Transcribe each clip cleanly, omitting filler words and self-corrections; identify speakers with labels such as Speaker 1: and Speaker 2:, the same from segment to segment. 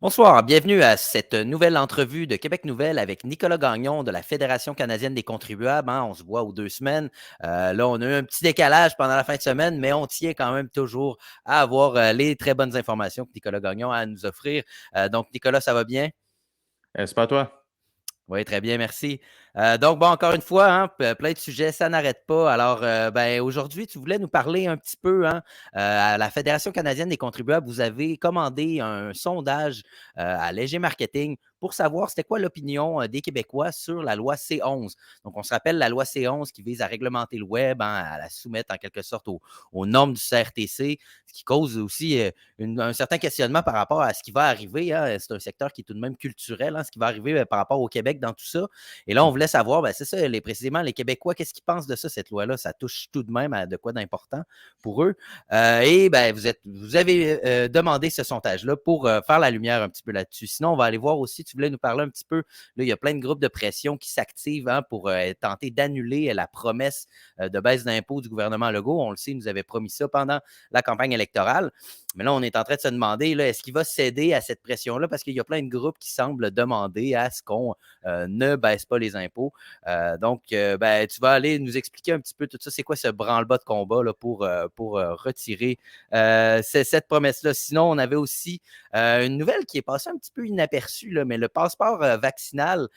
Speaker 1: Bonsoir, bienvenue à cette nouvelle entrevue de Québec Nouvelle avec Nicolas Gagnon de la Fédération canadienne des contribuables, hein. On se voit aux 2 semaines. Là, on a eu un petit décalage pendant la fin de semaine, mais on tient quand même toujours à avoir les très bonnes informations que Nicolas Gagnon a à nous offrir. Donc, Nicolas, ça va bien?
Speaker 2: C'est pas toi.
Speaker 1: Oui, très bien, merci. Donc, bon, encore une fois, hein, plein de sujets, ça n'arrête pas. Alors, ben, aujourd'hui, tu voulais nous parler un petit peu, hein, à la Fédération canadienne des contribuables, vous avez commandé un sondage à Léger Marketing pour savoir c'était quoi l'opinion des Québécois sur la loi C11. Donc, on se rappelle la loi C11 qui vise à réglementer le web, hein, à la soumettre en quelque sorte aux normes du CRTC, ce qui cause aussi un certain questionnement par rapport à ce qui va arriver, hein. C'est un secteur qui est tout de même culturel, hein, ce qui va arriver par rapport au Québec dans tout ça. Et là, on voulait savoir, ben, c'est ça, précisément, les Québécois, qu'est-ce qu'ils pensent de ça, cette loi-là? Ça touche tout de même à de quoi d'important pour eux. Et ben, vous avez demandé ce sondage-là pour faire la lumière un petit peu là-dessus. Sinon, on va aller voir aussi, tu voulais nous parler un petit peu, là, il y a plein de groupes de pression qui s'activent, hein, pour tenter d'annuler la promesse de baisse d'impôts du gouvernement Legault. On le sait, il nous avait promis ça pendant la campagne électorale. Mais là, on est en train de se demander, là, est-ce qu'il va céder à cette pression-là? Parce qu'il y a plein de groupes qui semblent demander à ce qu'on ne baisse pas les impôts. Donc, ben, tu vas aller nous expliquer un petit peu tout ça. C'est quoi ce branle-bas de combat là, pour retirer cette promesse-là? Sinon, on avait aussi une nouvelle qui est passée un petit peu inaperçue, là, mais le passeport vaccinal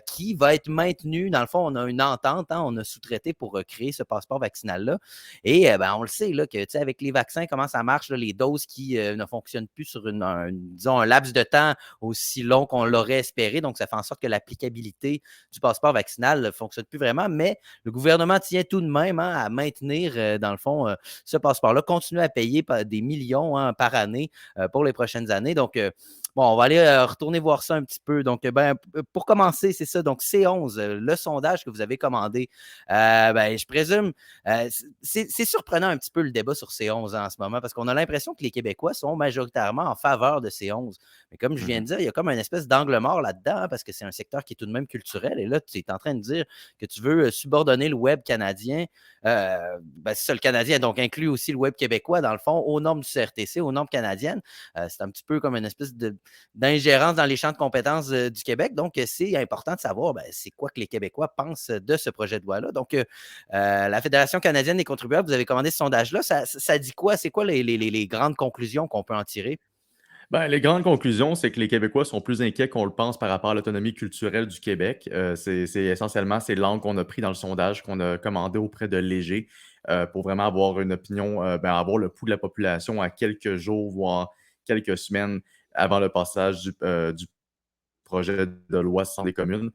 Speaker 1: qui va être maintenu. Dans le fond, on a une entente, hein, on a sous-traité pour créer ce passeport vaccinal-là. Et ben, on le sait, là, que avec les vaccins, comment ça marche, là, les doses qui ne fonctionnent plus sur disons, un laps de temps aussi long qu'on l'aurait espéré. Donc, ça fait en sorte que l'applicabilité du passeport vaccinal ne fonctionne plus vraiment. Mais le gouvernement tient tout de même, hein, à maintenir, dans le fond, ce passeport-là, continuer à payer des millions, hein, par année pour les prochaines années. Donc, bon, on va aller retourner voir ça un petit peu. Donc, ben, pour commencer, c'est ça. Donc, C11, le sondage que vous avez commandé, ben, je présume, c'est surprenant un petit peu le débat sur C11 en ce moment parce qu'on a l'impression que les Québécois sont majoritairement en faveur de C11. Mais comme je viens de
Speaker 2: Mhm.
Speaker 1: dire, il y a comme une espèce d'angle mort là-dedans, hein, parce que c'est un secteur qui est tout de même culturel. Et là, tu es en train de dire que tu veux subordonner le web canadien. Ben, c'est ça, le Canadien, donc inclut aussi le web québécois, dans le fond, aux normes du CRTC, aux normes canadiennes. C'est un petit peu comme une espèce d'ingérence dans les champs de compétences du Québec. Donc, c'est important de savoir, ben, c'est quoi que les Québécois pensent de ce projet de loi-là. Donc, la Fédération canadienne des contribuables, vous avez commandé ce sondage-là. Ça dit quoi? C'est quoi les grandes conclusions qu'on peut en tirer?
Speaker 2: Ben, les grandes conclusions, c'est que les Québécois sont plus inquiets qu'on le pense par rapport à l'autonomie culturelle du Québec. C'est essentiellement ces langues qu'on a pris dans le sondage, qu'on a commandé auprès de Léger, pour vraiment avoir une opinion, ben, avoir le pouls de la population à quelques jours, voire quelques semaines avant le passage du projet de loi sur les communes.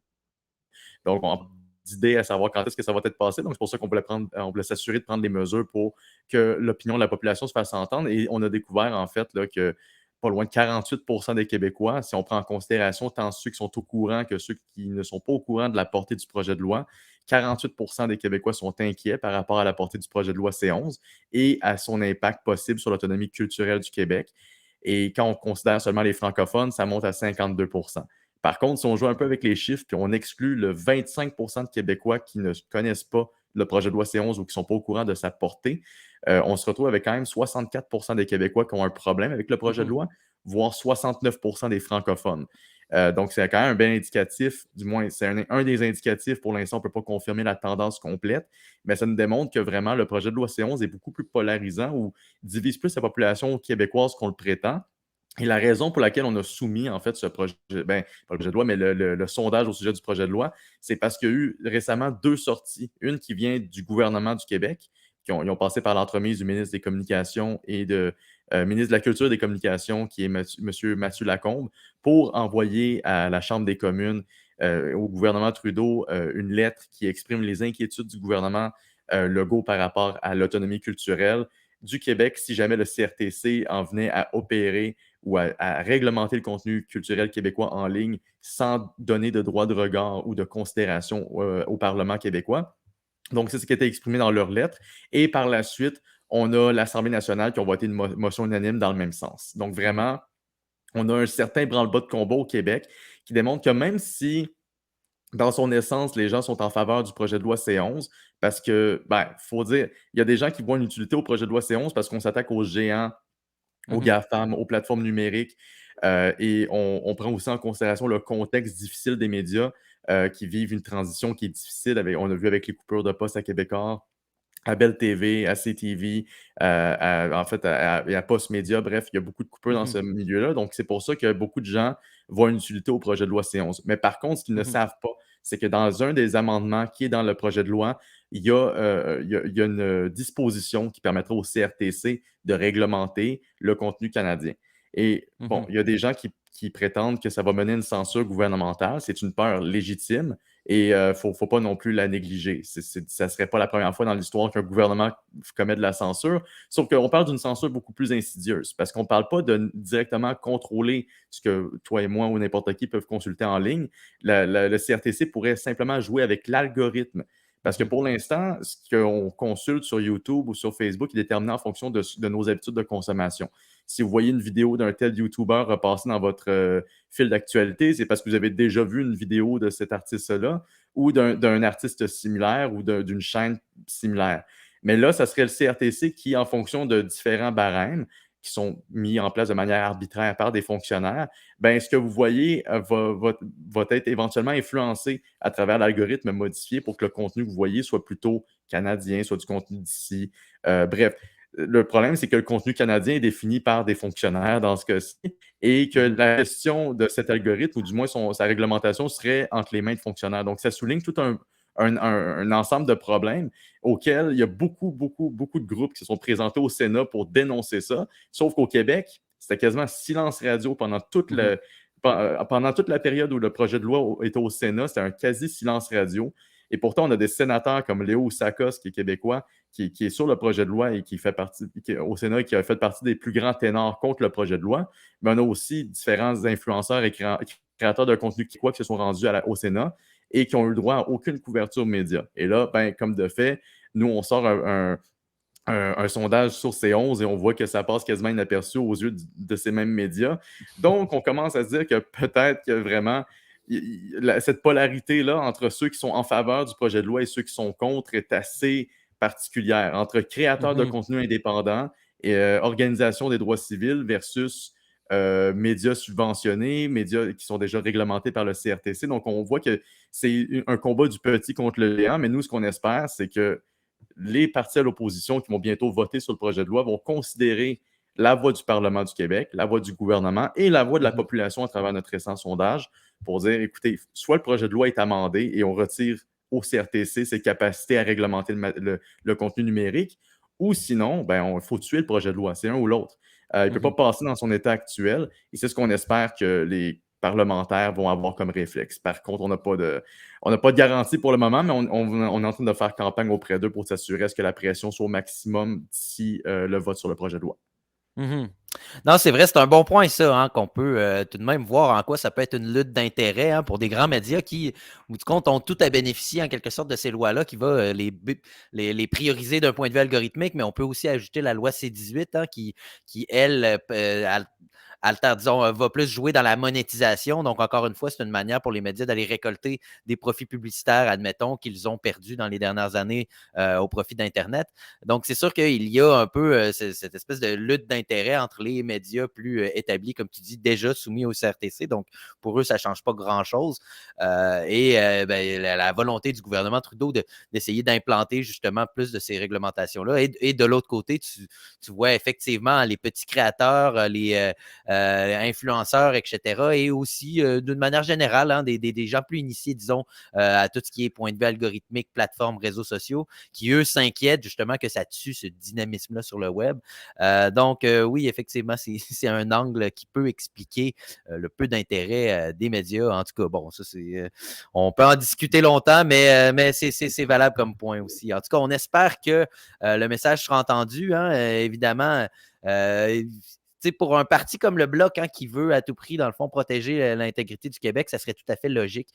Speaker 2: Donc, on a d'idées à savoir quand est-ce que ça va être passé. Donc, c'est pour ça qu'on voulait on voulait s'assurer de prendre des mesures pour que l'opinion de la population se fasse entendre. Et on a découvert, en fait, là, que pas loin de 48 des Québécois, si on prend en considération tant ceux qui sont au courant que ceux qui ne sont pas au courant de la portée du projet de loi, 48 des Québécois sont inquiets par rapport à la portée du projet de loi C11 et à son impact possible sur l'autonomie culturelle du Québec. Et quand on considère seulement les francophones, ça monte à 52. Par contre, si on joue un peu avec les chiffres, puis on exclut le 25 de Québécois qui ne connaissent pas le projet de loi C11 ou qui ne sont pas au courant de sa portée, on se retrouve avec quand même 64 des Québécois qui ont un problème avec le projet de
Speaker 1: Mhm.
Speaker 2: loi, voire 69 des francophones. Donc, c'est quand même un bel indicatif, du moins, c'est un des indicatifs. Pour l'instant, on ne peut pas confirmer la tendance complète, mais ça nous démontre que vraiment le projet de loi C11 est beaucoup plus polarisant ou divise plus la population québécoise qu'on le prétend. Et la raison pour laquelle on a soumis, en fait, ce projet, ben, pas le projet de loi, mais le sondage au sujet du projet de loi, c'est parce qu'il y a eu récemment deux sorties. Une qui vient du gouvernement du Québec, ils ont passé par l'entremise du ministre des Communications et de ministre de la Culture et des Communications, qui est M. Mathieu Lacombe, pour envoyer à la Chambre des communes, au gouvernement Trudeau, une lettre qui exprime les inquiétudes du gouvernement Legault par rapport à l'autonomie culturelle du Québec si jamais le CRTC en venait à opérer ou à réglementer le contenu culturel québécois en ligne sans donner de droit de regard ou de considération au Parlement québécois. Donc, c'est ce qui a été exprimé dans leur lettre. Et par la suite, on a l'Assemblée nationale qui a voté une motion unanime dans le même sens. Donc,
Speaker 1: Mhm.
Speaker 2: vraiment, on a un certain branle-bas de combat au Québec qui démontre que même si, dans son essence, les gens sont en faveur du projet de loi C11, parce que, ben, faut dire, il y a des gens qui voient une utilité au projet de loi C11 parce qu'on s'attaque aux géants aux
Speaker 1: Mhm.
Speaker 2: GAFAM, aux plateformes numériques. Et on prend aussi en considération le contexte difficile des médias qui vivent une transition qui est difficile. On a vu avec les coupures de postes à Québécois, à Bell TV, à CTV, en fait, à Post Média. Bref, il y a beaucoup de coupures dans
Speaker 1: Mhm.
Speaker 2: ce milieu-là. Donc, c'est pour ça que beaucoup de gens voient une utilité au projet de loi C11. Mais par contre, ce qu'ils ne
Speaker 1: Mhm.
Speaker 2: savent pas, c'est que dans un des amendements qui est dans le projet de loi, il y a une disposition qui permettra au CRTC de réglementer le contenu canadien. Et bon,
Speaker 1: Mhm.
Speaker 2: il y a des gens qui prétendent que ça va mener à une censure gouvernementale. C'est une peur légitime. Et il ne faut pas non plus la négliger. Ça ne serait pas la première fois dans l'histoire qu'un gouvernement commet de la censure, sauf qu'on parle d'une censure beaucoup plus insidieuse, parce qu'on ne parle pas de directement contrôler ce que toi et moi ou n'importe qui peuvent consulter en ligne. Le CRTC pourrait simplement jouer avec l'algorithme. Parce que
Speaker 1: Mhm.
Speaker 2: pour l'instant, ce qu'on consulte sur YouTube ou sur Facebook est déterminé en fonction de nos habitudes de consommation. Si vous voyez une vidéo d'un tel YouTuber repasser dans votre fil d'actualité, c'est parce que vous avez déjà vu une vidéo de cet artiste-là ou d'un artiste similaire ou d'une chaîne similaire. Mais là, ça serait le CRTC qui, en fonction de différents barèmes qui sont mis en place de manière arbitraire par des fonctionnaires, ben, ce que vous voyez va être éventuellement influencé à travers l'algorithme modifié pour que le contenu que vous voyez soit plutôt canadien, soit du contenu d'ici. Bref, le problème, c'est que le contenu canadien est défini par des fonctionnaires dans ce cas-ci et que
Speaker 1: Mhm.
Speaker 2: la gestion de cet algorithme, ou du moins sa réglementation, serait entre les mains de fonctionnaires. Donc, ça souligne tout un ensemble de problèmes auxquels il y a beaucoup, beaucoup, beaucoup de groupes qui se sont présentés au Sénat pour dénoncer ça. Sauf qu'au Québec, c'était quasiment silence radio
Speaker 1: Mhm.
Speaker 2: pendant toute la période où le projet de loi était au Sénat, c'était un quasi silence radio. Et pourtant, on a des sénateurs comme Léo Sakos, qui est québécois, qui est sur le projet de loi et qui fait partie au Sénat et qui a fait partie des plus grands ténors contre le projet de loi. Mais on a aussi différents influenceurs et créateurs de contenu québécois qui se sont rendus au Sénat et qui ont eu le droit à aucune couverture média. Et là, ben, comme de fait, nous, on sort un sondage sur C11 et on voit que ça passe quasiment inaperçu aux yeux de ces mêmes médias. Donc, on commence à se dire que peut-être que vraiment, cette polarité-là entre ceux qui sont en faveur du projet de loi et ceux qui sont contre est assez particulière. Entre créateurs de
Speaker 1: Mhm.
Speaker 2: contenu indépendants et organisation des droits civils versus médias subventionnés, médias qui sont déjà réglementés par le CRTC. Donc, on voit que c'est un combat du petit contre le géant, mais nous, ce qu'on espère, c'est que les partis à l'opposition qui vont bientôt voter sur le projet de loi vont considérer la voix du Parlement du Québec, la voix du gouvernement et la voix de la
Speaker 1: Mhm.
Speaker 2: population à travers notre récent sondage pour dire, écoutez, soit le projet de loi est amendé et on retire au CRTC ses capacités à réglementer le contenu numérique, ou sinon, ben, il faut tuer le projet de loi. C'est un ou l'autre. Il ne peut pas
Speaker 1: Mhm.
Speaker 2: passer dans son état actuel et c'est ce qu'on espère que les parlementaires vont avoir comme réflexe. Par contre, on n'a pas de garantie pour le moment, mais on est en train de faire campagne auprès d'eux pour s'assurer à ce que la pression soit au maximum d'ici le vote sur le projet de loi.
Speaker 1: Mhm. Non, c'est vrai, c'est un bon point, ça, hein, qu'on peut tout de même voir en quoi ça peut être une lutte d'intérêt hein, pour des grands médias qui, au bout du compte, ont tout à bénéficier en quelque sorte de ces lois-là, qui va les prioriser d'un point de vue algorithmique, mais on peut aussi ajouter la loi C18 hein, qui elle, Alter, disons, va plus jouer dans la monétisation. Donc, encore une fois, c'est une manière pour les médias d'aller récolter des profits publicitaires, admettons, qu'ils ont perdus dans les dernières années au profit d'Internet. Donc, c'est sûr qu'il y a un peu cette espèce de lutte d'intérêt entre les médias plus établis, comme tu dis, déjà soumis au CRTC. Donc, pour eux, ça ne change pas grand-chose. Ben, la volonté du gouvernement Trudeau d'essayer d'implanter justement plus de ces réglementations-là. Et de l'autre côté, tu vois effectivement les petits créateurs, les influenceurs, etc. Et aussi, d'une manière générale, hein, des gens plus initiés, disons, à tout ce qui est point de vue algorithmique, plateformes, réseaux sociaux, qui, eux, s'inquiètent justement que ça tue ce dynamisme-là sur le web. Donc, oui, effectivement, c'est un angle qui peut expliquer le peu d'intérêt des médias. En tout cas, bon, ça, on peut en discuter longtemps, mais c'est valable comme point aussi. En tout cas, on espère que le message sera entendu, hein, évidemment. Pour un parti comme le Bloc hein, qui veut à tout prix, dans le fond, protéger l'intégrité du Québec, ça serait tout à fait logique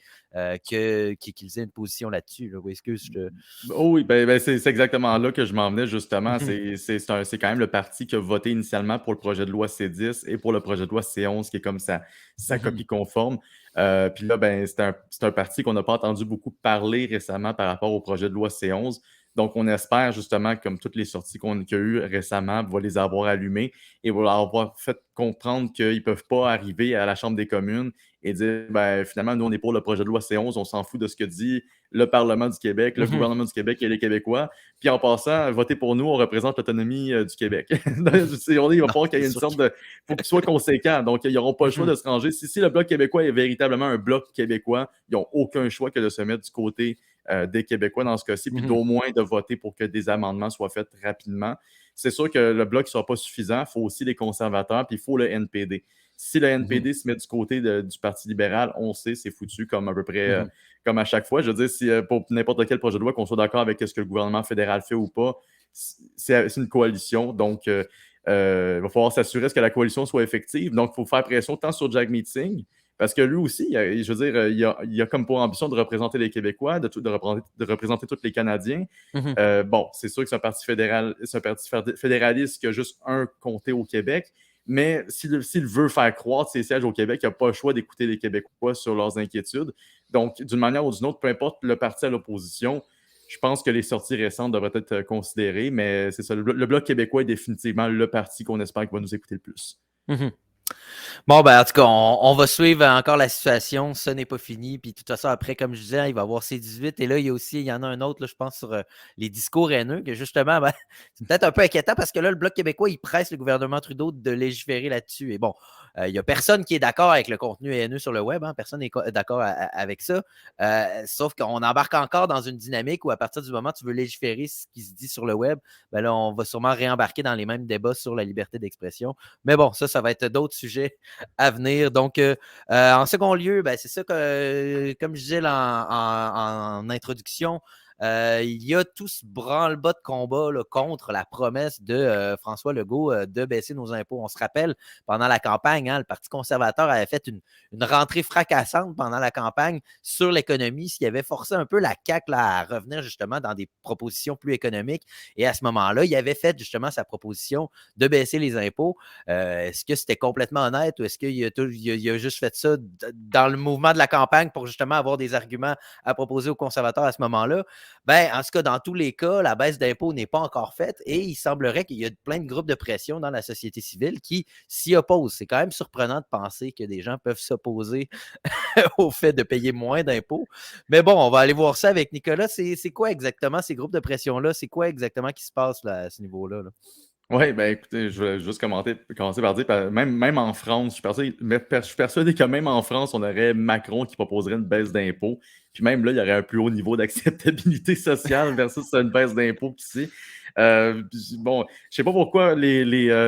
Speaker 1: qu'ils aient une position là-dessus. Là. Est-ce que je te...
Speaker 2: Oh oui, c'est exactement là que je m'en venais justement. C'est quand même le parti qui a voté initialement pour le projet de loi C10 et pour le projet de loi C11 qui est comme sa copie conforme. Puis là, ben, c'est un parti qu'on n'a pas entendu beaucoup parler récemment par rapport au projet de loi C11. Donc, on espère justement, comme toutes les sorties qu'il y a eues récemment, va les avoir allumées et va leur avoir fait comprendre qu'ils ne peuvent pas arriver à la Chambre des communes et dire, ben, finalement, nous, on est pour le projet de loi C11, on s'en fout de ce que dit le Parlement du Québec, le
Speaker 1: Mhm.
Speaker 2: gouvernement du Québec et les Québécois. Puis en passant, votez pour nous, on représente l'autonomie du Québec. Il va
Speaker 1: Non,
Speaker 2: falloir qu'il y
Speaker 1: c'est
Speaker 2: ait une
Speaker 1: sûr
Speaker 2: sorte de... Il faut qu'ils soient conséquents. Donc, ils n'auront pas le choix
Speaker 1: Mhm.
Speaker 2: de se ranger. Si le Bloc québécois est véritablement un Bloc québécois, ils n'ont aucun choix que de se mettre du côté des Québécois dans ce cas-ci, puis
Speaker 1: Mhm.
Speaker 2: d'au moins de voter pour que des amendements soient faits rapidement. C'est sûr que le Bloc ne sera pas suffisant. Il faut aussi les conservateurs, puis il faut le NPD. Si le
Speaker 1: Mhm.
Speaker 2: NPD se met du côté du Parti libéral, on sait, c'est foutu comme à peu près
Speaker 1: Mhm.
Speaker 2: comme à chaque fois. Je veux dire, si pour n'importe quel projet de loi, qu'on soit d'accord avec ce que le gouvernement fédéral fait ou pas, c'est une coalition. Donc, il va falloir s'assurer que la coalition soit effective. Donc, il faut faire pression tant sur Jack Meeting, parce que lui aussi, je veux dire, il a comme pour ambition de représenter les Québécois, de représenter tous les Canadiens.
Speaker 1: Mhm.
Speaker 2: Bon, c'est sûr que c'est un parti fédéraliste qui a juste un comté au Québec, mais s'il veut faire croître ses sièges au Québec, il n'a pas le choix d'écouter les Québécois sur leurs inquiétudes. Donc, d'une manière ou d'une autre, peu importe le parti à l'opposition, je pense que les sorties récentes devraient être considérées, mais c'est ça. Le Bloc québécois est définitivement le parti qu'on espère qu'il va nous écouter le plus.
Speaker 1: Mhm. Bon, ben, en tout cas, on va suivre encore la situation. Ça n'est pas fini. Puis, de toute façon, après, comme je disais, il va y avoir C18. Et là, il y en a un autre, là, je pense, sur les discours haineux, que justement, ben, c'est peut-être un peu inquiétant parce que là, le Bloc québécois, il presse le gouvernement Trudeau de légiférer là-dessus. Et bon, il n'y a personne qui est d'accord avec le contenu haineux sur le web. Hein, personne n'est d'accord avec ça. Sauf qu'on embarque encore dans une dynamique où, à partir du moment où tu veux légiférer ce qui se dit sur le web, ben là, on va sûrement réembarquer dans les mêmes débats sur la liberté d'expression. Mais bon, ça va être d'autres sujets à venir. Donc, en second lieu, ben, c'est ça que, comme je disais en introduction, il y a tout ce branle-bas de combat là, contre la promesse de François Legault de baisser nos impôts. On se rappelle, pendant la campagne, hein, le Parti conservateur avait fait une rentrée fracassante pendant la campagne sur l'économie, ce qui avait forcé un peu la CAQ là, à revenir justement dans des propositions plus économiques. Et à ce moment-là, il avait fait justement sa proposition de baisser les impôts. Est-ce que c'était complètement honnête ou est-ce qu'il a juste fait ça dans le mouvement de la campagne pour justement avoir des arguments à proposer aux conservateurs à ce moment-là? Ben, en tout cas, dans tous les cas, la baisse d'impôts n'est pas encore faite et il semblerait qu'il y a plein de groupes de pression dans la société civile qui s'y opposent. C'est quand même surprenant de penser que des gens peuvent s'opposer au fait de payer moins d'impôts. Mais bon, on va aller voir ça avec Nicolas. C'est quoi exactement ces groupes de pression-là? C'est quoi exactement qui se passe là, à ce niveau-là? Là?
Speaker 2: Oui, ben écoutez, je vais juste commencer par dire, même en France, je suis persuadé que même en France, on aurait Macron qui proposerait une baisse d'impôts. Puis même là, il y aurait un plus haut niveau d'acceptabilité sociale versus une baisse d'impôts qu'ici. Bon, je sais pas pourquoi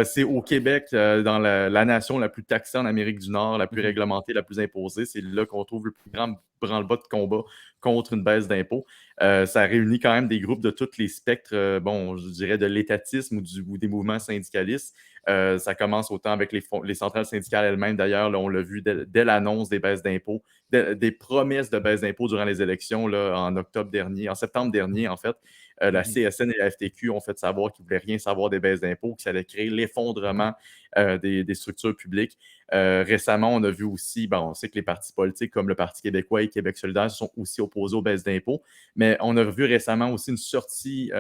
Speaker 2: c'est au Québec, dans la nation la plus taxée en Amérique du Nord, la plus
Speaker 1: Mhm.
Speaker 2: réglementée, la plus imposée. C'est là qu'on trouve le plus grand branle-bas de combat contre une baisse d'impôts. Ça réunit quand même des groupes de tous les spectres, bon, je dirais de l'étatisme ou des mouvements syndicalistes. Ça commence autant avec les centrales syndicales elles-mêmes. D'ailleurs, là, on l'a vu dès l'annonce des baisses d'impôts, des promesses de baisse d'impôts durant les élections là, en septembre dernier, en fait. La
Speaker 1: Mhm.
Speaker 2: CSN et la FTQ ont fait savoir qu'ils ne voulaient rien savoir des baisses d'impôts, que ça allait créer l'effondrement des structures publiques. Récemment, on a vu aussi, bon, on sait que les partis politiques comme le Parti québécois et Québec solidaire sont aussi opposés aux baisses d'impôts, mais on a vu récemment aussi une sortie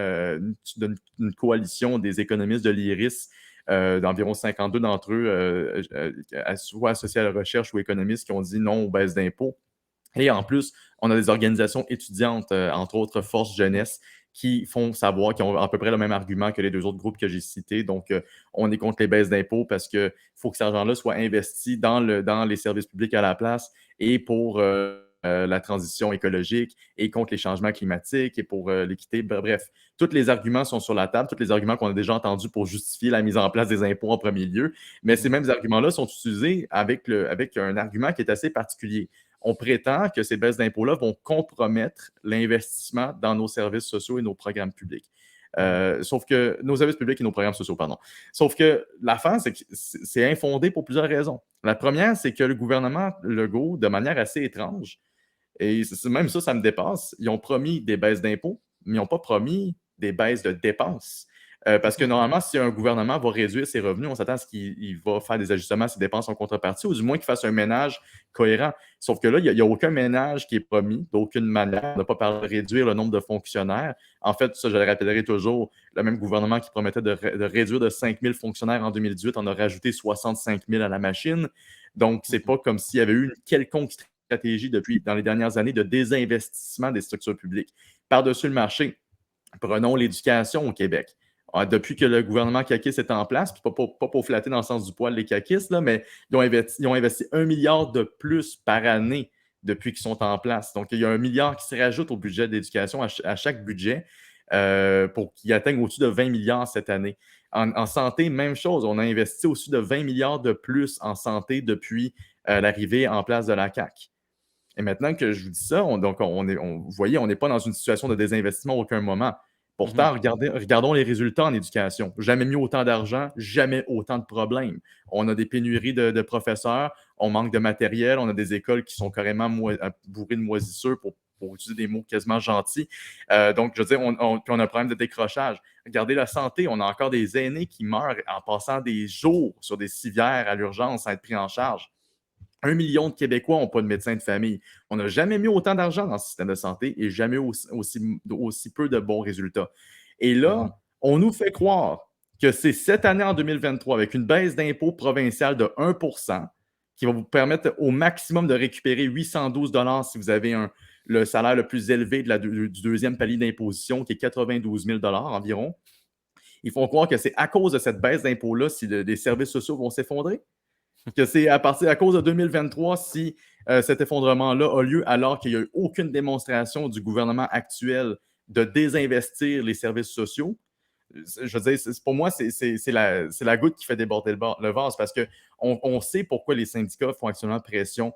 Speaker 2: d'une coalition des économistes de l'IRIS, d'environ 52 d'entre eux, soit associés à la recherche ou économistes, qui ont dit non aux baisses d'impôts. Et en plus, on a des organisations étudiantes, entre autres Force Jeunesse, qui font savoir, qui ont à peu près le même argument que les deux autres groupes que j'ai cités. Donc, on est contre les baisses d'impôts parce qu'il faut que cet argent-là soit investi dans les services publics à la place et pour la transition écologique et contre les changements climatiques et pour l'équité. Bref, tous les arguments sont sur la table, tous les arguments qu'on a déjà entendus pour justifier la mise en place des impôts en premier lieu. Mais ces
Speaker 1: Mhm.
Speaker 2: mêmes arguments-là sont utilisés avec un argument qui est assez particulier. On prétend que ces baisses d'impôts-là vont compromettre l'investissement dans nos services sociaux et nos programmes publics. Sauf que nos services publics et nos programmes sociaux, pardon. Sauf que l'affaire, c'est que c'est infondé pour plusieurs raisons. La première, c'est que le gouvernement Legault, de manière assez étrange, et même ça me dépasse, ils ont promis des baisses d'impôts, mais ils n'ont pas promis des baisses de dépenses. Parce que normalement, si un gouvernement va réduire ses revenus, on s'attend à ce qu'il va faire des ajustements à ses dépenses en contrepartie, ou du moins qu'il fasse un ménage cohérent. Sauf que là, il n'y a aucun ménage qui est promis, d'aucune manière. On n'a pas parlé de réduire le nombre de fonctionnaires. En fait, ça, je le rappellerai toujours, le même gouvernement qui promettait de réduire de 5 000 fonctionnaires en 2018 en a rajouté 65 000 à la machine. Donc, c'est pas comme s'il y avait eu une quelconque stratégie dans les dernières années de désinvestissement des structures publiques. Par-dessus le marché, prenons l'éducation au Québec. Depuis que le gouvernement caquiste est en place, puis pas pour flatter dans le sens du poil les caquistes, là, mais ils ont investi 1 milliard de plus par année depuis qu'ils sont en place. Donc, il y a 1 milliard qui se rajoute au budget d'éducation à chaque budget pour qu'il atteigne au-dessus de 20 milliards cette année. En santé, même chose. On a investi au-dessus de 20 milliards de plus en santé depuis l'arrivée en place de la CAQ. Et maintenant que je vous dis ça, vous voyez, on n'est pas dans une situation de désinvestissement à aucun moment. Pourtant, regardons les résultats en éducation. Jamais mis autant d'argent, jamais autant de problèmes. On a des pénuries de professeurs, on manque de matériel, on a des écoles qui sont carrément bourrées de moisissures pour utiliser des mots quasiment gentils. Donc, je veux dire, puis on a un problème de décrochage. Regardez la santé, on a encore des aînés qui meurent en passant des jours sur des civières à l'urgence à être pris en charge. 1 million de Québécois n'ont pas de médecin de famille. On n'a jamais mis autant d'argent dans le système de santé et jamais aussi peu de bons résultats. Et là, on nous fait croire que c'est cette année en 2023, avec une baisse d'impôt provinciale de 1 qui va vous permettre au maximum de récupérer 812 $ si vous avez le salaire le plus élevé du deuxième palier d'imposition, qui est 92 000 $ environ. Ils font croire que c'est à cause de cette baisse d'impôt-là si les services sociaux vont s'effondrer. Que c'est à cause de 2023 si cet effondrement-là a lieu alors qu'il n'y a eu aucune démonstration du gouvernement actuel de désinvestir les services sociaux. Je veux dire, pour moi, c'est la goutte qui fait déborder le vase parce qu'on sait pourquoi les syndicats font actuellement pression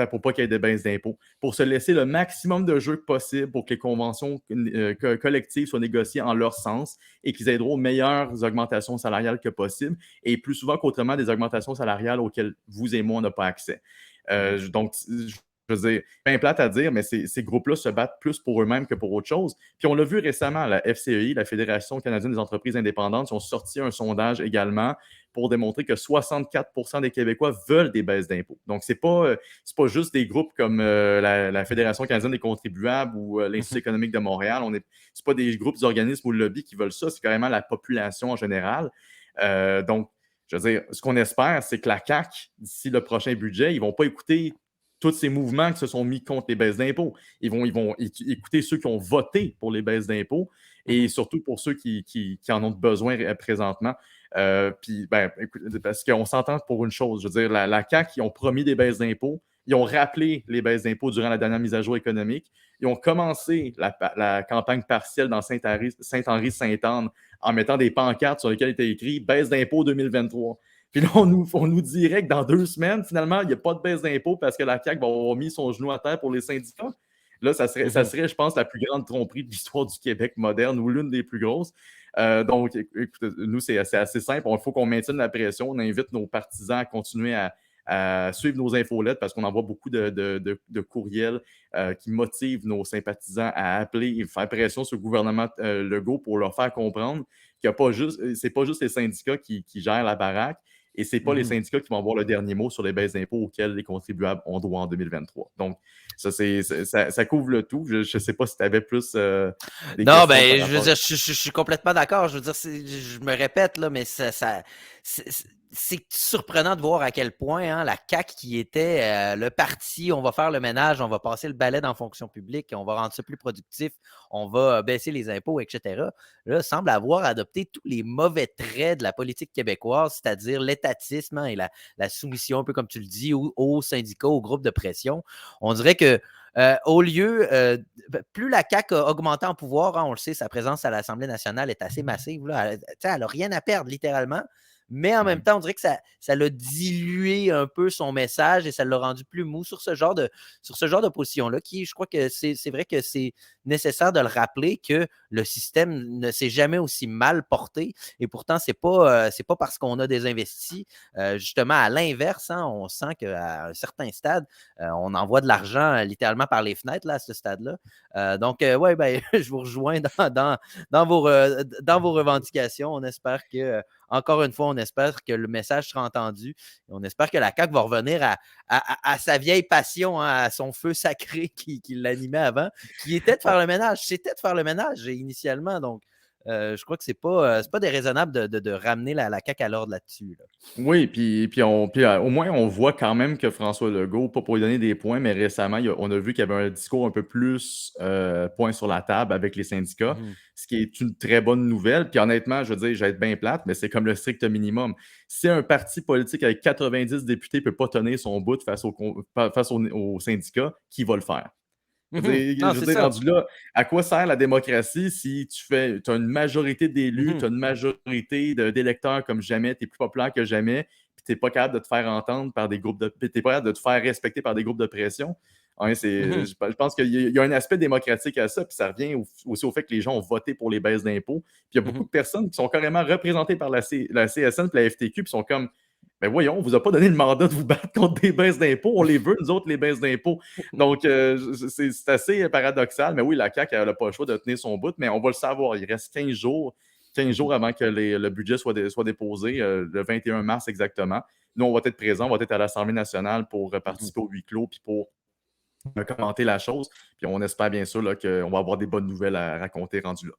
Speaker 2: pour pas qu'il y ait des baisses d'impôts, pour se laisser le maximum de jeux possible pour que les conventions collectives soient négociées en leur sens et qu'ils aideront aux meilleures augmentations salariales que possible et plus souvent qu'autrement des augmentations salariales auxquelles vous et moi, on n'a pas accès. Donc, je veux dire, bien plate à dire, mais ces groupes-là se battent plus pour eux-mêmes que pour autre chose. Puis on l'a vu récemment, la FCEI, la Fédération canadienne des entreprises indépendantes, ils ont sorti un sondage également pour démontrer que 64 % des Québécois veulent des baisses d'impôts. Donc, c'est pas juste des groupes comme la Fédération canadienne des contribuables ou l'Institut économique de Montréal. C'est pas des groupes, des organismes ou le lobby qui veulent ça, c'est carrément la population en général. Donc, je veux dire, ce qu'on espère, c'est que la CAQ, d'ici le prochain budget, ils ne vont pas écouter tous ces mouvements qui se sont mis contre les baisses d'impôts. Ils vont écouter ceux qui ont voté pour les baisses d'impôts et surtout pour ceux qui en ont besoin présentement. Puis, parce qu'on s'entend pour une chose, je veux dire, la CAQ, ils ont promis des baisses d'impôts, ils ont rappelé les baisses d'impôts durant la dernière mise à jour économique, ils ont commencé la campagne partielle dans Saint-Henri-Sainte-Anne en mettant des pancartes sur lesquelles était écrit « Baisse d'impôts 2023 ». Puis là, on nous dirait que dans 2 semaines, finalement, il n'y a pas de baisse d'impôts parce que la CAQ va avoir mis son genou à terre pour les syndicats. Là, ça serait, je pense, la plus grande tromperie de l'histoire du Québec moderne ou l'une des plus grosses. Donc, écoutez, nous, c'est assez simple. Il faut qu'on maintienne la pression. On invite nos partisans à continuer à suivre nos infolettes parce qu'on envoie beaucoup de courriels qui motivent nos sympathisants à appeler et faire pression sur le gouvernement Legault pour leur faire comprendre que c'est pas juste les syndicats qui gèrent la baraque. Et ce n'est pas les syndicats qui vont avoir le dernier mot sur les baisses d'impôts auxquelles les contribuables ont droit en 2023. Donc, ça couvre le tout. Je ne sais pas si tu avais plus des
Speaker 1: non,
Speaker 2: questions.
Speaker 1: ben, je veux dire, je suis complètement d'accord. Je veux dire, je me répète, là, mais c'est surprenant de voir à quel point la CAQ, qui était le parti, on va faire le ménage, on va passer le balai dans la fonction publique, on va rendre ça plus productif, on va baisser les impôts, etc., là, semble avoir adopté tous les mauvais traits de la politique québécoise, c'est-à-dire l'étatisme et la soumission, un peu comme tu le dis, aux syndicats, aux groupes de pression. On dirait que au lieu, plus la CAQ a augmenté en pouvoir, on le sait, sa présence à l'Assemblée nationale est assez massive. Là, elle n'a rien à perdre, littéralement. mais en même
Speaker 2: Ouais.
Speaker 1: temps, on dirait que ça l'a dilué un peu son message et ça l'a rendu plus mou sur ce genre de position-là, qui, je crois que c'est vrai que c'est nécessaire de le rappeler que le système ne s'est jamais aussi mal porté et pourtant, c'est pas parce qu'on a désinvesti. Justement, à l'inverse, hein, on sent qu'à un certain stade, on envoie de l'argent littéralement par les fenêtres là, à ce stade-là. Donc, ouais, ben, je vous rejoins dans vos revendications. On espère que, encore une fois, on espère que le message sera entendu. Et on espère que la CAQ va revenir à sa vieille passion, hein, à son feu sacré qui l'animait avant, qui était de faire le ménage. C'était de faire le ménage initialement. Donc, je crois que c'est pas déraisonnable de ramener la CAQ à l'ordre là-dessus. Là.
Speaker 2: Oui, au moins, on voit quand même que François Legault, pas pour lui donner des points, mais récemment, on a vu qu'il y avait un discours un peu plus point sur la table avec les syndicats,
Speaker 1: Mhm.
Speaker 2: ce qui est une très bonne nouvelle. Puis honnêtement, je veux dire, je vais être bien plate, mais c'est comme le strict minimum. Si un parti politique avec 90 députés ne peut pas tenir son bout aux syndicats, qui va le faire?
Speaker 1: Mhm. Non,
Speaker 2: Je
Speaker 1: c'est
Speaker 2: veux dire,
Speaker 1: ça.
Speaker 2: rendu là, à quoi sert la démocratie si tu as une majorité d'élus, tu
Speaker 1: Mhm.
Speaker 2: as une majorité d'électeurs comme jamais, tu es plus populaire que jamais, puis tu n'es pas capable de te faire entendre par des groupes t'es pas capable de te faire respecter par des groupes de pression. Ouais,
Speaker 1: Mhm.
Speaker 2: je pense qu'il y a un aspect démocratique à ça, puis ça revient aussi au fait que les gens ont voté pour les baisses d'impôts. Puis il y a beaucoup
Speaker 1: Mhm.
Speaker 2: de personnes qui sont carrément représentées par la CSN et la FTQ, puis sont comme ben voyons, on vous a pas donné le mandat de vous battre contre des baisses d'impôts. On les veut, nous autres, les baisses d'impôts. Donc, c'est assez paradoxal. Mais oui, la CAQ, elle n'a pas le choix de tenir son bout, mais on va le savoir. Il reste 15 jours avant que le budget soit déposé, le 21 mars exactement. Nous, on va être présents, on va être à l'Assemblée nationale pour
Speaker 1: Mhm.
Speaker 2: participer au huis clos puis pour commenter la chose. Puis on espère bien sûr là, qu'on va avoir des bonnes nouvelles à raconter rendu là.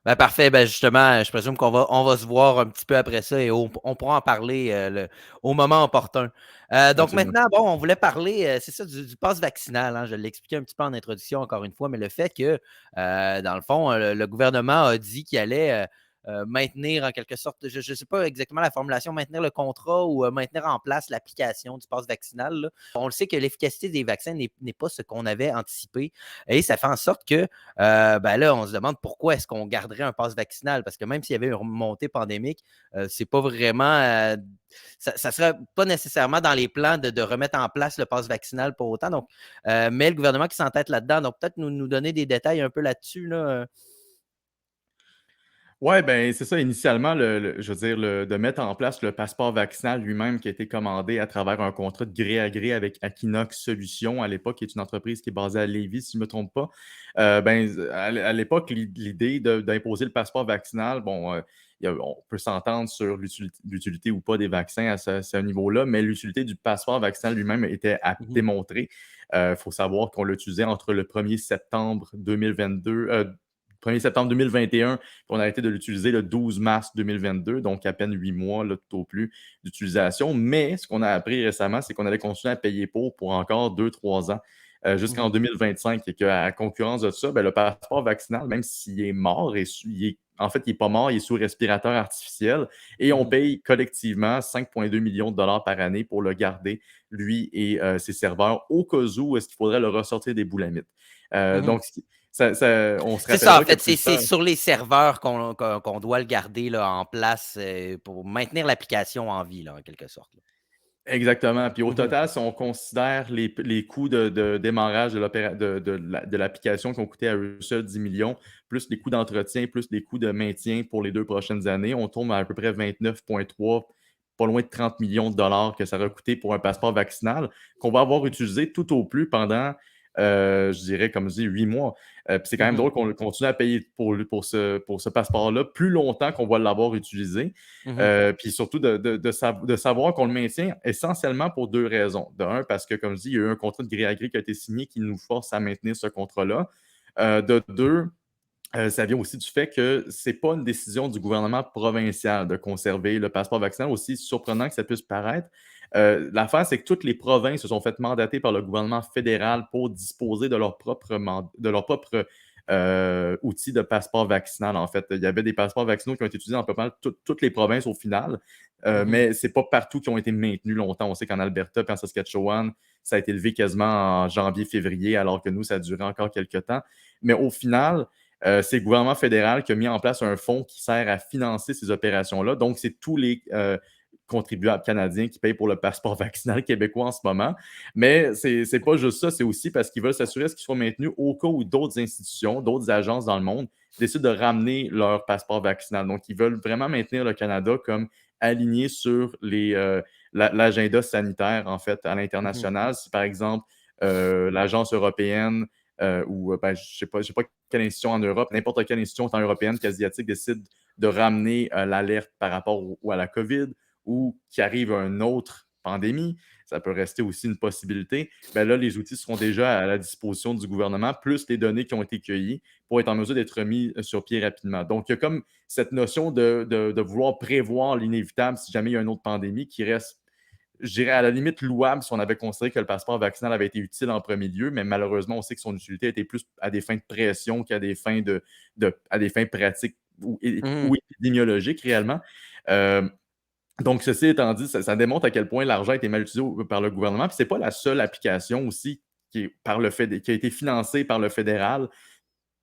Speaker 1: Ben, parfait. Ben, justement, je présume on va se voir un petit peu après ça et on pourra en parler au moment opportun. Donc
Speaker 2: Absolument.
Speaker 1: maintenant, bon, on voulait parler, c'est ça, du pass vaccinal. Hein, je l'ai expliqué un petit peu en introduction, encore une fois, mais le fait que, dans le fond, le gouvernement a dit qu'il allait maintenir en quelque sorte, je ne sais pas exactement la formulation, maintenir le contrat ou maintenir en place l'application du pass vaccinal. Là. On le sait que l'efficacité des vaccins n'est pas ce qu'on avait anticipé et ça fait en sorte que ben là, on se demande pourquoi est-ce qu'on garderait un pass vaccinal parce que même s'il y avait une remontée pandémique, c'est pas vraiment. Ça ne serait pas nécessairement dans les plans de remettre en place le pass vaccinal pour autant. Donc, mais le gouvernement qui s'entête là-dedans, donc peut-être nous donner des détails un peu là-dessus. Là.
Speaker 2: Ouais, ben c'est ça. Initialement, je veux dire, de mettre en place le passeport vaccinal lui-même qui a été commandé à travers un contrat de gré à gré avec Aquinox Solutions à l'époque, qui est une entreprise qui est basée à Lévis, si je ne me trompe pas. À l'époque, l'idée d'imposer le passeport vaccinal, bon, on peut s'entendre sur l'utilité ou pas des vaccins à ce niveau-là, mais l'utilité du passeport vaccinal lui-même était à
Speaker 1: Mhm.
Speaker 2: démontrer. Il faut savoir qu'on l'utilisait entre le 1er septembre 2022, 1er septembre 2021, puis on a arrêté de l'utiliser le 12 mars 2022, donc à peine 8 mois, là, tout au plus, d'utilisation. Mais ce qu'on a appris récemment, c'est qu'on allait continuer à payer pour encore 2-3 ans, jusqu'en
Speaker 1: Mhm.
Speaker 2: 2025, et qu'à concurrence de ça, ben, le passeport vaccinal, même s'il est mort, en fait, il n'est pas mort, il est sous respirateur artificiel, et on
Speaker 1: Mhm.
Speaker 2: paye collectivement 5,2 millions de dollars par année pour le garder, lui et ses serveurs, au cas où est-ce qu'il faudrait le ressortir des boulamites.
Speaker 1: Mhm.
Speaker 2: Donc, on se
Speaker 1: C'est ça, en
Speaker 2: rappellera que
Speaker 1: fait,
Speaker 2: plus
Speaker 1: c'est
Speaker 2: tard.
Speaker 1: sur les serveurs qu'on doit le garder là, en place pour maintenir l'application en vie, là, en quelque sorte. Là.
Speaker 2: Exactement. Puis au
Speaker 1: Mhm.
Speaker 2: total, si on considère les coûts de démarrage de l'application qui ont coûté à eux seuls 10 millions, plus les coûts d'entretien, plus les coûts de maintien pour les 2 prochaines années, on tombe à peu près 29,3, pas loin de 30 millions de dollars que ça va coûter pour un passeport vaccinal qu'on va avoir utilisé tout au plus pendant, je dirais, comme je dis, 8 mois. Puis c'est quand même
Speaker 1: Mhm.
Speaker 2: drôle qu'on continue à payer pour ce passeport-là plus longtemps qu'on va l'avoir utilisé.
Speaker 1: Mhm.
Speaker 2: Puis surtout de savoir qu'on le maintient essentiellement pour 2 raisons. De un, parce que, comme je dis, il y a eu un contrat de gré à gré qui a été signé qui nous force à maintenir ce contrat-là. De deux, ça vient aussi du fait que ce n'est pas une décision du gouvernement provincial de conserver le passeport vaccinal, aussi surprenant que ça puisse paraître. L'affaire, c'est que toutes les provinces se sont faites mandater par le gouvernement fédéral pour disposer de leur propre outil de passeport vaccinal, en fait. Il y avait des passeports vaccinaux qui ont été utilisés dans pas mal toutes les provinces au final,
Speaker 1: Mhm.
Speaker 2: mais ce n'est pas partout qui ont été maintenus longtemps. On sait qu'en Alberta et en Saskatchewan, ça a été levé quasiment en janvier-février, alors que nous, ça a duré encore quelques temps. Mais au final, c'est le gouvernement fédéral qui a mis en place un fonds qui sert à financer ces opérations-là. Donc, c'est tous les contribuables canadiens qui payent pour le passeport vaccinal québécois en ce moment. Mais c'est pas juste ça, c'est aussi parce qu'ils veulent s'assurer qu'il soit maintenu au cas où d'autres institutions, d'autres agences dans le monde décident de ramener leur passeport vaccinal. Donc, ils veulent vraiment maintenir le Canada comme aligné sur l'agenda sanitaire, en fait, à
Speaker 1: Mhm.
Speaker 2: l'international. Si, par exemple, l'Agence européenne ou ben, je ne sais pas quelle institution en Europe, n'importe quelle institution tant européenne qu'asiatique décide de ramener l'alerte par rapport à la COVID ou qu'il arrive une autre pandémie, ça peut rester aussi une possibilité. Ben là, les outils seront déjà à la disposition du gouvernement, plus les données qui ont été cueillies pour être en mesure d'être mis sur pied rapidement. Donc, il y a comme cette notion de vouloir prévoir l'inévitable si jamais il y a une autre pandémie qui reste, je dirais, à la limite louable si on avait considéré que le passeport vaccinal avait été utile en premier lieu, mais malheureusement, on sait que son utilité était plus à des fins de pression qu'à des fins, à des fins pratiques
Speaker 1: Mhm.
Speaker 2: ou épidémiologiques réellement. Euh, donc, ceci étant dit, ça démontre à quel point l'argent a été mal utilisé par le gouvernement. Puis, ce n'est pas la seule application aussi qui a été financée par le fédéral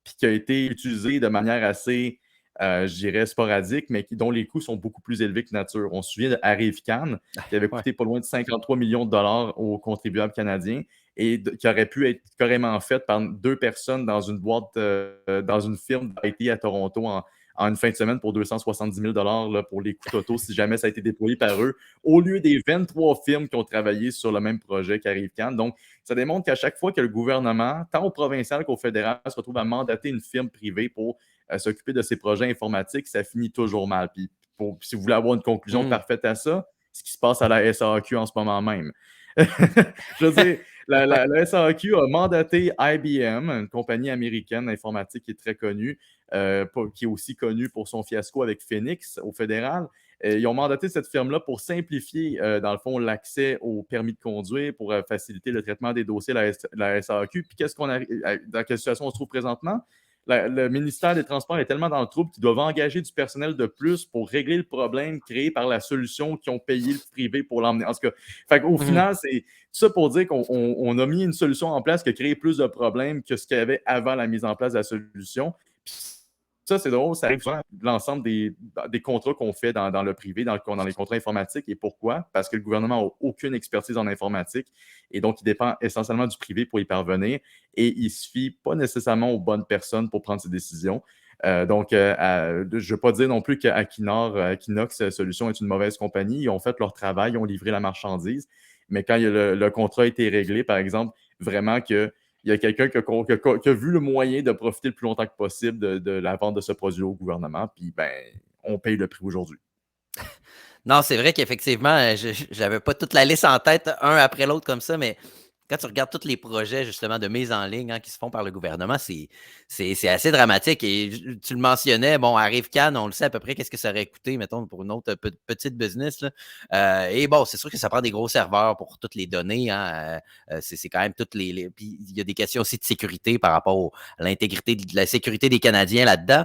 Speaker 2: puis qui a été utilisée de manière assez, je dirais, sporadique, mais dont les coûts sont beaucoup plus élevés que nature. On se souvient de Arrive-Can, qui avait
Speaker 1: Ouais.
Speaker 2: coûté pas loin de 53 millions de dollars aux contribuables canadiens et qui aurait pu être carrément faite par deux personnes dans une boîte, dans une firme d'IT à Toronto en une fin de semaine pour 270 000 là, pour les coûts totaux si jamais ça a été déployé par eux, au lieu des 23 firmes qui ont travaillé sur le même projet qu'Arrive-Can. Donc, ça démontre qu'à chaque fois que le gouvernement, tant au provincial qu'au fédéral, se retrouve à mandater une firme privée pour s'occuper de ces projets informatiques, ça finit toujours mal. Puis, si vous voulez avoir une conclusion
Speaker 1: Mhm.
Speaker 2: parfaite à ça, ce qui se passe à la SAQ en ce moment même. Je veux dire, la SAQ a mandaté IBM, une compagnie américaine informatique qui est très connue, qui est aussi connue pour son fiasco avec Phoenix au fédéral. Ils ont mandaté cette firme-là pour simplifier, dans le fond, l'accès au permis de conduire, pour faciliter le traitement des dossiers de la SAQ. Puis, dans quelle situation on se trouve présentement? Le ministère des Transports est tellement dans le trouble qu'ils doivent engager du personnel de plus pour régler le problème créé par la solution qu'ils ont payé le privé pour l'emmener. En tout cas, au
Speaker 1: Mhm.
Speaker 2: final, c'est tout ça pour dire qu'on a mis une solution en place qui a créé plus de problèmes que ce qu'il y avait avant la mise en place de la solution. Puis ça, c'est drôle, ça arrive souvent l'ensemble des contrats qu'on fait dans le privé, dans les contrats informatiques. Et pourquoi? Parce que le gouvernement n'a aucune expertise en informatique et donc il dépend essentiellement du privé pour y parvenir et il ne se fie pas nécessairement aux bonnes personnes pour prendre ses décisions. Je ne veux pas dire non plus qu'Aquinox Solutions est une mauvaise compagnie. Ils ont fait leur travail, ils ont livré la marchandise. Mais quand le contrat a été réglé, par exemple, vraiment qu'il y a quelqu'un qui a vu le moyen de profiter le plus longtemps que possible de la vente de ce produit au gouvernement, puis ben, on paye le prix aujourd'hui.
Speaker 1: Non, c'est vrai qu'effectivement, j'avais pas toute la liste en tête, un après l'autre comme ça, mais quand tu regardes tous les projets justement de mise en ligne qui se font par le gouvernement, c'est assez dramatique. Et tu le mentionnais, bon, Arrive Cannes, on le sait à peu près qu'est-ce que ça aurait coûté, mettons, pour une autre petite business. Là. Et bon, c'est sûr que ça prend des gros serveurs pour toutes les données. C'est quand même toutes Puis il y a des questions aussi de sécurité par rapport à l'intégrité de la sécurité des Canadiens là-dedans.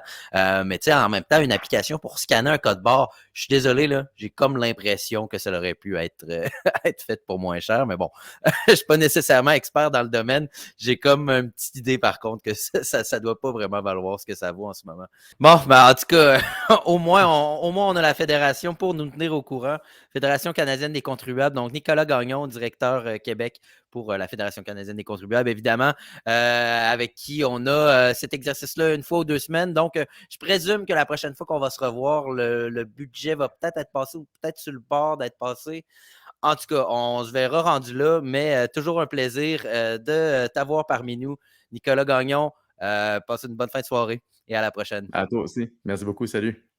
Speaker 1: Mais tu sais, en même temps, une application pour scanner un code barre, je suis désolé, là, j'ai comme l'impression que ça aurait pu être, être fait pour moins cher, mais bon, je suis pas nécessairement expert dans le domaine. J'ai comme une petite idée, par contre, que ça doit pas vraiment valoir ce que ça vaut en ce moment. Bon, ben, en tout cas, au moins, on a la fédération pour nous tenir au courant. Fédération canadienne des contribuables. Donc, Nicolas Gagnon, directeur Québec pour la Fédération canadienne des contribuables, évidemment, avec qui on a cet exercice-là une fois ou 2 semaines. Donc, je présume que la prochaine fois qu'on va se revoir, le budget va peut-être être passé ou peut-être sur le bord d'être passé. En tout cas, on se verra rendu là, mais toujours un plaisir de t'avoir parmi nous. Nicolas Gagnon, passe une bonne fin de soirée et à la prochaine.
Speaker 2: À toi aussi. Merci beaucoup. Salut.